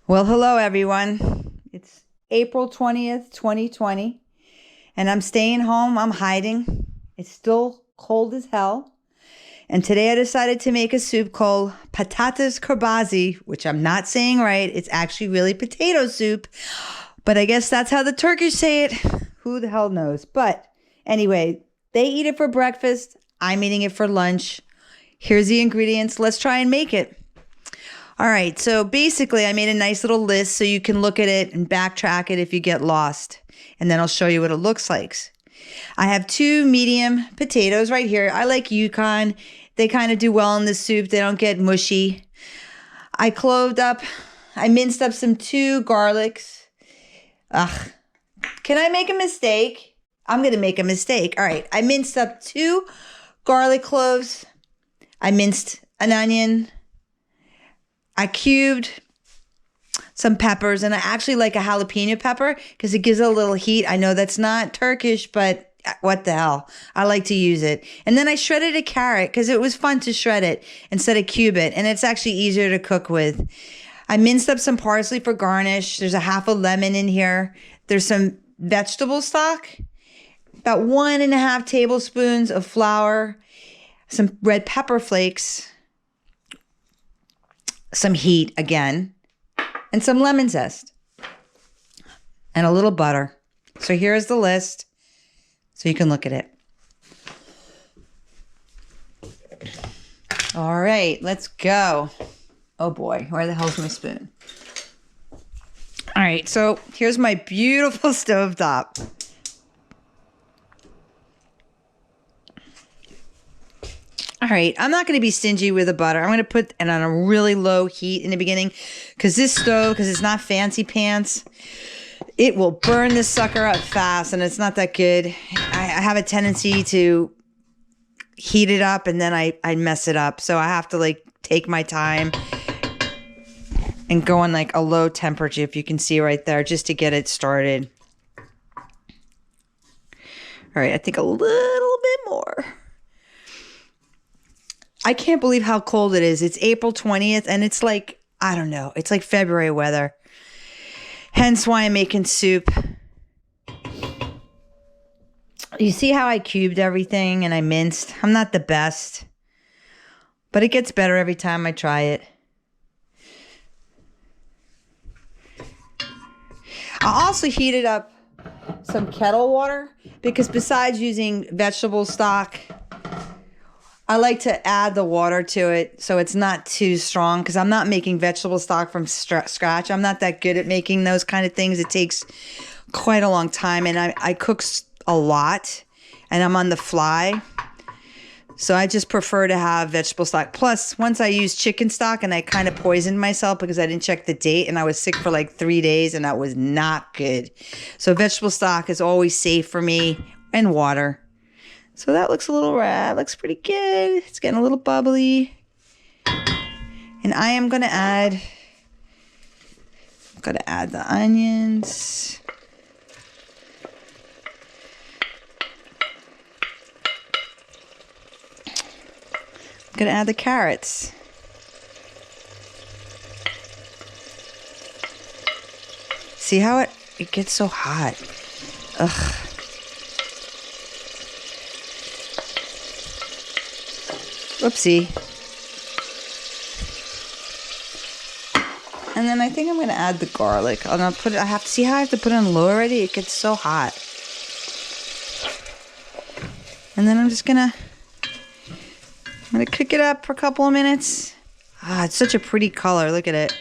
Well, hello everyone. It's April 20th, 2020, and I'm staying home. I'm hiding. It's still cold as hell. And today I decided to make a soup called patatas kırbazi, which I'm not saying right. It's actually really potato soup, but I guess that's how the Turkish say it. Who the hell knows? But anyway, they eat it for breakfast. I'm eating it for lunch. Here's the ingredients. Let's try and make it. All right, so basically I made a nice little list so you can look at it and backtrack it if you get lost. And then I'll show you what it looks like. I have 2 medium potatoes right here. I like Yukon. They kind of do well in this soup. They don't get mushy. I minced up some 2 garlics. Ugh, can I make a mistake? I'm going to make a mistake. All right, I minced up 2 garlic cloves. I minced an onion. I cubed some peppers, and I actually like a jalapeno pepper because it gives it a little heat. I know that's not Turkish, but what the hell? I like to use it. And then I shredded a carrot because it was fun to shred it instead of cube it, and it's actually easier to cook with. I minced up some parsley for garnish. There's a half a lemon in here. There's some vegetable stock, about 1.5 tablespoons of flour, some red pepper flakes, some heat again, and some lemon zest, and a little butter. So here's the list so you can look at it. All right, let's go. Oh boy, where the hell's my spoon? All right, so here's my beautiful stovetop. All right, I'm not going to be stingy with the butter. I'm going to put it on a really low heat in the beginning because this stove, because it's not fancy pants, it will burn this sucker up fast, and it's not that good. I have a tendency to heat it up and then I mess it up. So I have to like take my time and go on like a low temperature, if you can see right there, just to get it started. All right, I think a little bit more. I can't believe how cold it is. It's April 20th and it's like, I don't know, it's like February weather. Hence why I'm making soup. You see how I cubed everything and I minced? I'm not the best, but it gets better every time I try it. I also heated up some kettle water because besides using vegetable stock, I like to add the water to it so it's not too strong because I'm not making vegetable stock from scratch. I'm not that good at making those kind of things. It takes quite a long time, and I cook a lot, and I'm on the fly. So I just prefer to have vegetable stock. Plus, once I used chicken stock, and I kind of poisoned myself because I didn't check the date, and I was sick for like 3 days, and that was not good. So vegetable stock is always safe for me, and water. So that looks a little red. Looks pretty good. It's getting a little bubbly. And I am going to add the onions. I'm going to add the carrots. See how it gets so hot. Ugh. Whoopsie. And then I think I'm going to add the garlic. I have to see how I have to put it on low already. It gets so hot. And then I'm going to cook it up for a couple of minutes. Ah, it's such a pretty color. Look at it.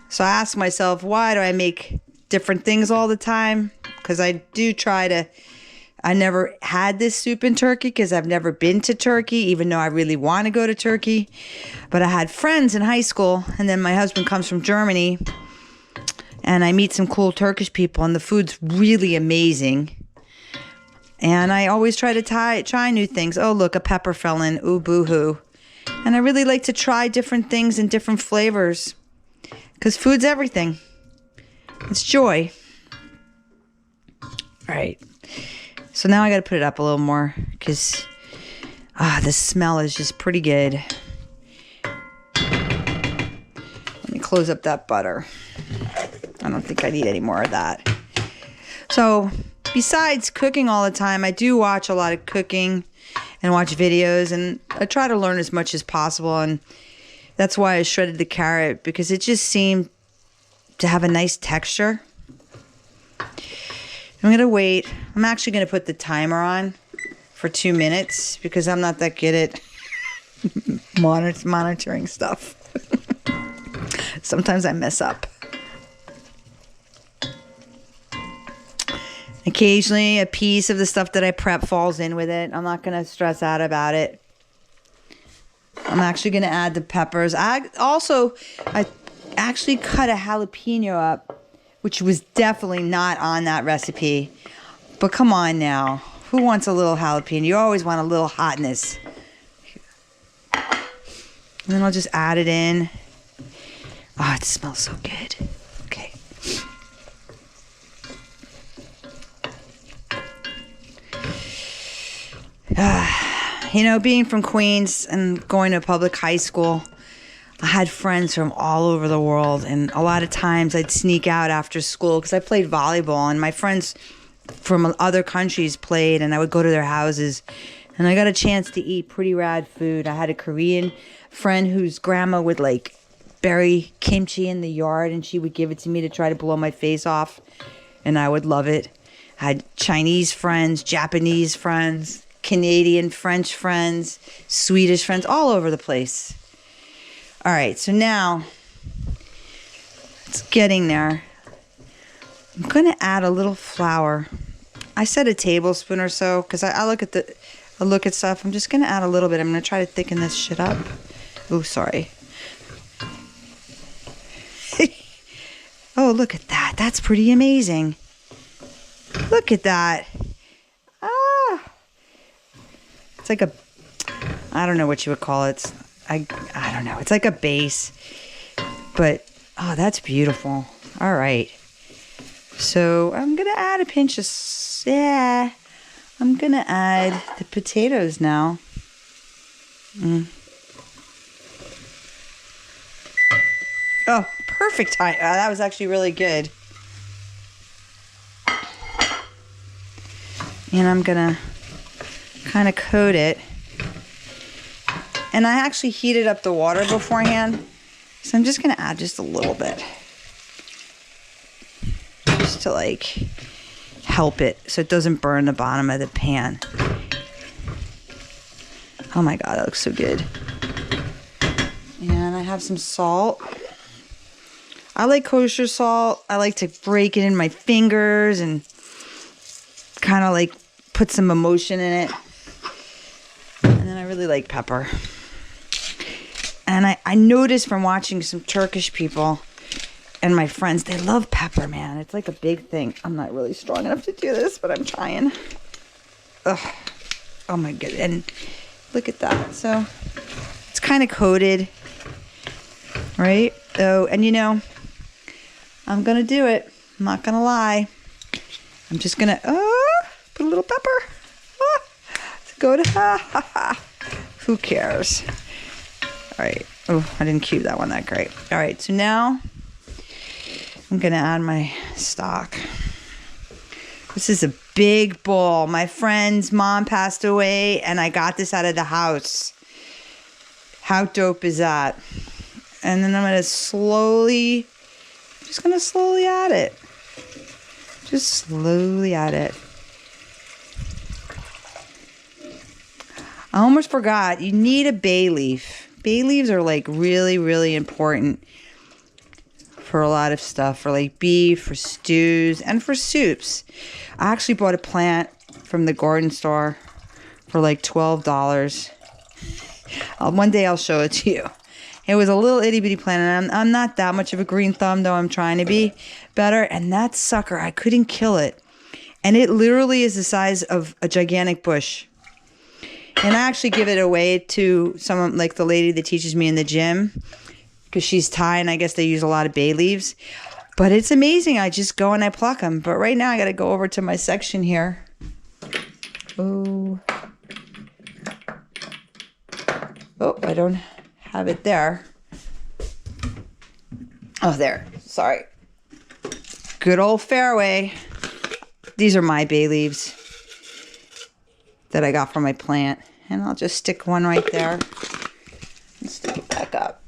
So I ask myself, why do I make different things all the time? Because I do try to. I never had this soup in Turkey because I've never been to Turkey, even though I really want to go to Turkey. But I had friends in high school, and then my husband comes from Germany, and I meet some cool Turkish people, and the food's really amazing. And I always try to try new things. Oh, look, a pepper fell in. Ooh, boo-hoo. And I really like to try different things and different flavors because food's everything. It's joy. All right. So now I got to put it up a little more because the smell is just pretty good. Let me close up that butter. I don't think I need any more of that. So besides cooking all the time, I do watch a lot of cooking and watch videos, and I try to learn as much as possible. And that's why I shredded the carrot, because it just seemed to have a nice texture. I'm going to wait. I'm actually going to put the timer on for 2 minutes because I'm not that good at monitoring stuff. Sometimes I mess up. Occasionally, a piece of the stuff that I prep falls in with it. I'm not going to stress out about it. I'm actually going to add the peppers. I actually cut a jalapeno up, which was definitely not on that recipe. But come on now. Who wants a little jalapeno? You always want a little hotness. And then I'll just add it in. Oh, it smells so good. Okay. You know, being from Queens and going to public high school, I had friends from all over the world, and a lot of times I'd sneak out after school because I played volleyball, and my friends from other countries played, and I would go to their houses, and I got a chance to eat pretty rad food. I had a Korean friend whose grandma would like bury kimchi in the yard, and she would give it to me to try to blow my face off, and I would love it. I had Chinese friends, Japanese friends, Canadian, French friends, Swedish friends, all over the place. All right, so now it's getting there. I'm going to add a little flour. I said a tablespoon or so because I look at stuff. I'm just going to add a little bit. I'm going to try to thicken this shit up. Oh, sorry. Oh, look at that. That's pretty amazing. Look at that. It's like a, I don't know what you would call it. I don't know. It's like a base. But, oh, that's beautiful. All right. So I'm going to add a pinch of, I'm going to add the potatoes now. Oh, perfect time. That was actually really good. And I'm going to kind of coat it. And I actually heated up the water beforehand. So I'm just going to add just a little bit. Just to like help it so it doesn't burn the bottom of the pan. Oh my God, that looks so good. And I have some salt. I like kosher salt. I like to break it in my fingers and kind of like put some emotion in it. And then I really like pepper. And I noticed from watching some Turkish people and my friends, they love pepper, man. It's like a big thing. I'm not really strong enough to do this, but I'm trying. Ugh. Oh my God. And look at that. So it's kind of coated, right? Oh, and you know, I'm going to do it. I'm not going to lie. I'm just going to put a little pepper. To go to, who cares? All right. Oh, I didn't cue that one that great. All right. So now I'm going to add my stock. This is a big bowl. My friend's mom passed away, and I got this out of the house. How dope is that? And then I'm going to slowly add it. Just slowly add it. I almost forgot. You need a bay leaf. Bay leaves are like really, really important for a lot of stuff, for like beef, for stews, and for soups. I actually bought a plant from the garden store for like $12. One day I'll show it to you. It was a little itty bitty plant, and I'm not that much of a green thumb, though I'm trying to be better. And that sucker, I couldn't kill it. And it literally is the size of a gigantic bush. And I actually give it away to someone like the lady that teaches me in the gym because she's Thai, and I guess they use a lot of bay leaves. But it's amazing. I just go and I pluck them. But right now I got to go over to my section here. Oh, I don't have it there. Oh, there. Sorry. Good old Fairway. These are my bay leaves that I got from my plant. And I'll just stick one right there and stick it back up.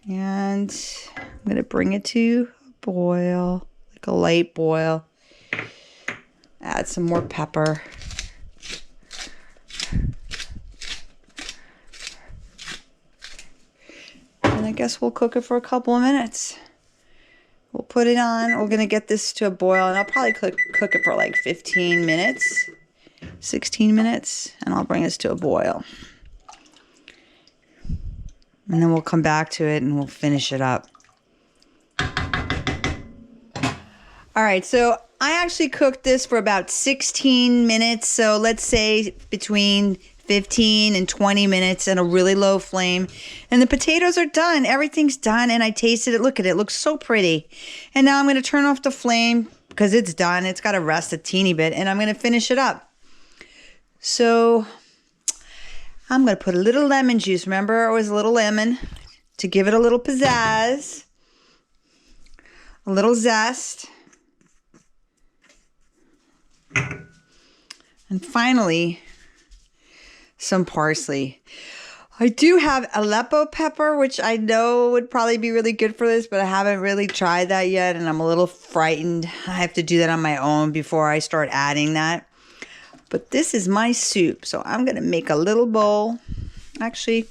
And I'm going to bring it to a boil, like a light boil. Add some more pepper. And I guess we'll cook it for a couple of minutes. We'll put it on. We're going to get this to a boil, and I'll probably cook it for like 15 minutes, 16 minutes, and I'll bring this to a boil. And then we'll come back to it and we'll finish it up. All right, so I actually cooked this for about 16 minutes. So let's say between 15 and 20 minutes at a really low flame. And the potatoes are done. Everything's done. And I tasted it. Look at it. It looks so pretty. And now I'm going to turn off the flame because it's done. It's got to rest a teeny bit. And I'm going to finish it up. So I'm going to put a little lemon juice. Remember, it was a little lemon to give it a little pizzazz. A little zest. And finally, some parsley. I do have Aleppo pepper, which I know would probably be really good for this, but I haven't really tried that yet, and I'm a little frightened. I have to do that on my own before I start adding that. But this is my soup, so I'm going to make a little bowl. Actually,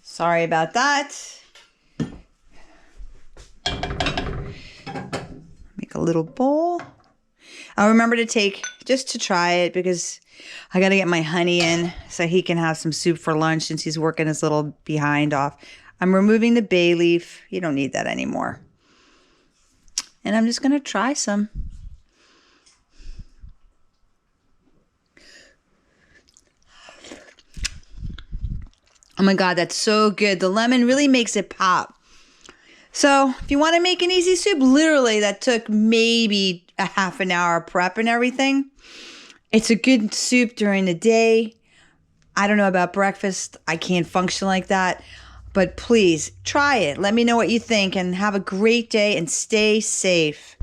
sorry about that. Make a little bowl. I'll remember to take, just to try it, because I got to get my honey in so he can have some soup for lunch since he's working his little behind off. I'm removing the bay leaf. You don't need that anymore. And I'm just going to try some. Oh my God, that's so good. The lemon really makes it pop. So if you want to make an easy soup, literally that took maybe a half an hour prep and everything. It's a good soup during the day. I don't know about breakfast. I can't function like that. But please try it. Let me know what you think and have a great day and stay safe.